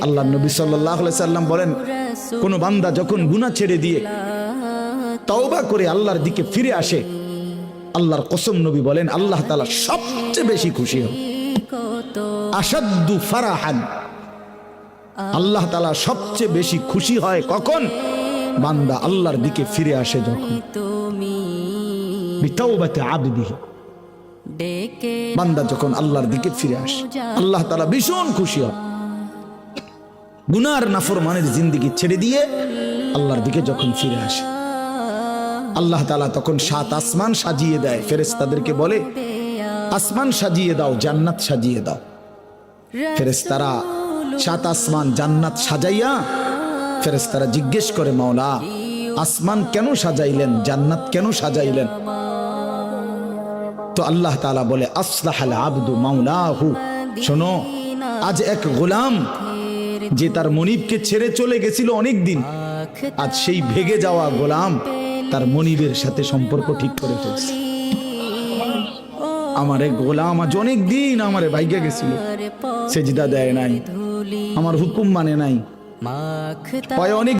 আল্লাহ নবী সাল্লাল্লাহু আলাইহি সাল্লাম বলেন, কোন বান্দা যখন গুনাহ ছেড়ে দিয়ে তওবা করে আল্লাহর দিকে ফিরে আসে, আল্লাহর কসম নবী বলেন আল্লাহ তাআলা সবচেয়ে বেশি খুশি হন। আশাদ্দু ফারাহান, আল্লাহ তাআলা সবচেয়ে বেশি খুশি হয় কখন? বান্দা আল্লাহর দিকে ফিরে আসে যখন। বিতাওবাতি আবদিহি, বান্দা যখন আল্লাহর দিকে ফিরে আসে আল্লাহ তাআলা ভীষণ খুশি হয়। গুনার নাফরমানের জিন্দেগি ছেড়ে দিয়ে আল্লাহর দিকে যখন ফিরে আসে, আল্লাহ তাআলা তখন 7 আসমান সাজিয়ে দেয়। ফেরেশতাদেরকে বলে, আসমান সাজিয়ে দাও, জান্নাত সাজিয়ে দাও। ফেরেশতারা 7 আসমান জান্নাত সাজাইয়া ফেরেশতারা জিজ্ঞেস করে, মাওলা আসমান কেন সাজাইলেন, জান্নাত কেন সাজাইলেন? তো আল্লাহ তাআলা বলে, আসলাহাল আবদু মাওলাহু, শোনো, আজ এক গোলাম যে তার মনিবকে ছেড়ে চলে গেছিল অনেক দিন, আজ সেই ভেগে যাওয়া গোলাম তার মনিবের সাথে সম্পর্ক ঠিক করে ফেলছে। আমার এক গোলাম আজ অনেক দিন আমারে ভাইগা গেছিল, সেজদা দেয় নাই, আমার হুকুম মানে নাই, অনেক